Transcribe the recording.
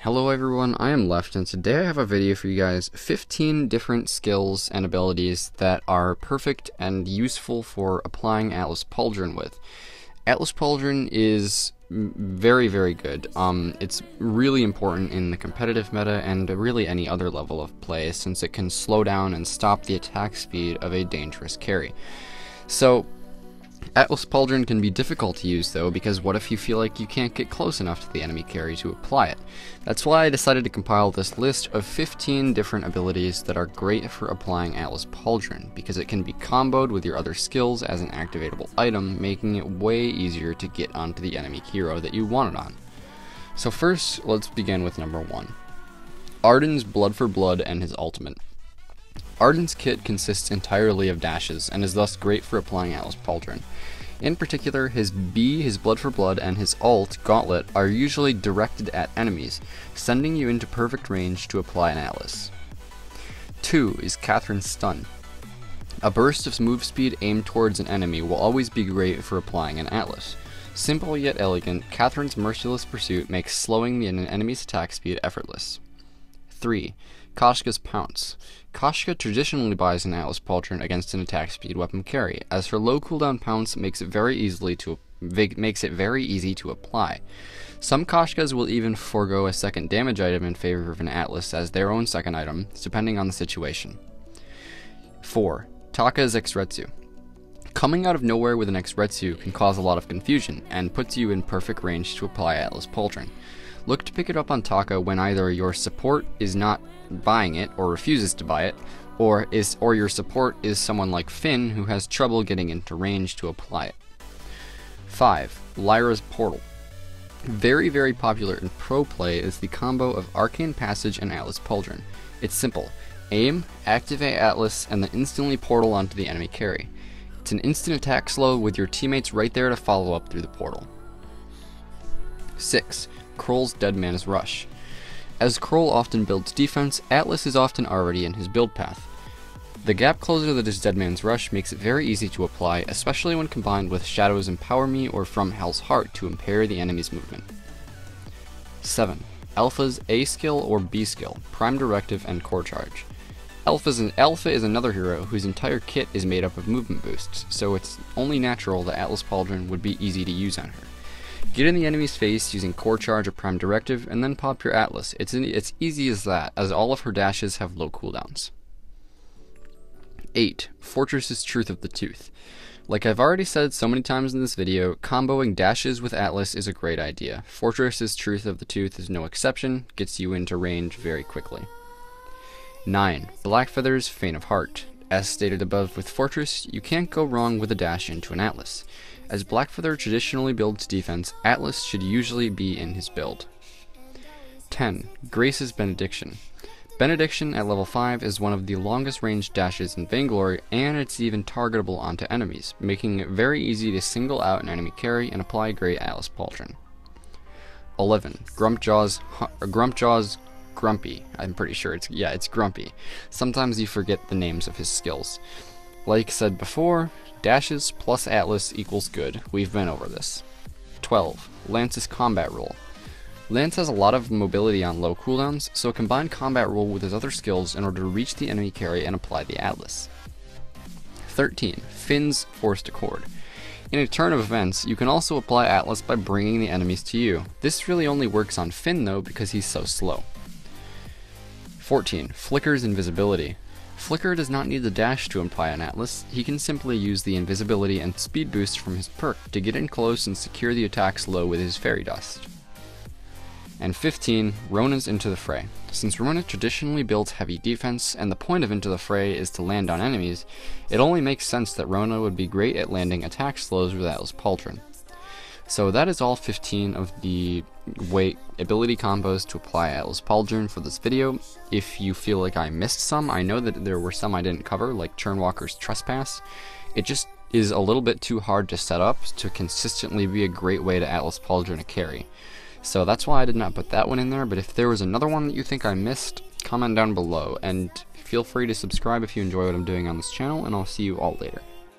Hello everyone, I am Left, and today I have a video for you guys, 15 different skills and abilities that are perfect and useful for applying Atlas Pauldron with. Atlas Pauldron is very good. It's really important in the competitive meta and really any other level of play, since it can slow down and stop the attack speed of a dangerous carry. So, Atlas Pauldron can be difficult to use though, because what if you feel like you can't get close enough to the enemy carry to apply it? That's why I decided to compile this list of 15 different abilities that are great for applying Atlas Pauldron, because it can be comboed with your other skills as an activatable item, making it way easier to get onto the enemy hero that you want it on. So first, let's begin with number 1. Arden's Blood for Blood and his ultimate. Arden's kit consists entirely of dashes, and is thus great for applying Atlas Pauldron. In particular, his B, his Blood for Blood, and his ult, Gauntlet, are usually directed at enemies, sending you into perfect range to apply an Atlas. 2 is Catherine's Stun. A burst of move speed aimed towards an enemy will always be great for applying an Atlas. Simple yet elegant, Catherine's Merciless Pursuit makes slowing the enemy's attack speed effortless. 3. Koshka's Pounce. Koshka traditionally buys an Atlas Pauldron against an attack speed weapon carry, as her low cooldown Pounce makes it very easy to apply. Some Koshkas will even forego a second damage item in favor of an Atlas as their own second item, depending on the situation. 4. Taka's Xretsu. Coming out of nowhere with an Xretsu can cause a lot of confusion, and puts you in perfect range to apply Atlas Pauldron. Look to pick it up on Taka when either your support is not buying it or refuses to buy it, or your support is someone like Finn who has trouble getting into range to apply it. 5. Lyra's Portal. Very popular in pro play is the combo of Arcane Passage and Atlas Pauldron. It's simple. Aim, activate Atlas, and then instantly portal onto the enemy carry. It's an instant attack slow with your teammates right there to follow up through the portal. 6. Kroll's Deadman's Rush. As Kroll often builds defense, Atlas is often already in his build path. The gap closer that is Deadman's Rush makes it very easy to apply, especially when combined with Shadow's Empower Me or From Hell's Heart to impair the enemy's movement. 7. Alpha's A skill or B skill, Prime Directive and Core Charge. Alpha is another hero whose entire kit is made up of movement boosts, so it's only natural that Atlas Pauldron would be easy to use on her. Get in the enemy's face using Core Charge or Prime Directive, and then pop your Atlas. It's easy as that, as all of her dashes have low cooldowns. 8. Fortress's Truth of the Tooth. Like I've already said so many times in this video, comboing dashes with Atlas is a great idea. Fortress's Truth of the Tooth is no exception, gets you into range very quickly. 9. Blackfeather's Feint of Heart. As stated above with Fortress, you can't go wrong with a dash into an Atlas. As Blackfeather traditionally builds defense, Atlas should usually be in his build. 10. Grace's Benediction. Benediction at level 5 is one of the longest range dashes in Vainglory, and it's even targetable onto enemies, making it very easy to single out an enemy carry and apply great Atlas Pauldron. 11. Grumpjaw's Grumpy. I'm pretty sure it's Grumpy. Sometimes you forget the names of his skills. Like said before, dashes plus Atlas equals good. We've been over this. 12. Lance's Combat Rule. Lance has a lot of mobility on low cooldowns, so combine Combat Rule with his other skills in order to reach the enemy carry and apply the Atlas. 13. Finn's Forced Accord. In a turn of events, you can also apply Atlas by bringing the enemies to you. This really only works on Finn though, because he's so slow. 14. Flicker's Invisibility. Flicker does not need the dash to apply an Atlas, he can simply use the invisibility and speed boost from his perk to get in close and secure the attack slow with his Fairy Dust. And 15. Rona's Into the Fray. Since Rona traditionally builds heavy defense, and the point of Into the Fray is to land on enemies, it only makes sense that Rona would be great at landing attack slows with Atlas Pauldron. So that is all 15 of the ability combos to apply Atlas Pauldron for this video. If you feel like I missed some, I know that there were some I didn't cover, like Churnwalker's Trespass. It just is a little bit too hard to set up to consistently be a great way to Atlas Pauldron a carry. So that's why I did not put that one in there, but if there was another one that you think I missed, comment down below, and feel free to subscribe if you enjoy what I'm doing on this channel, and I'll see you all later.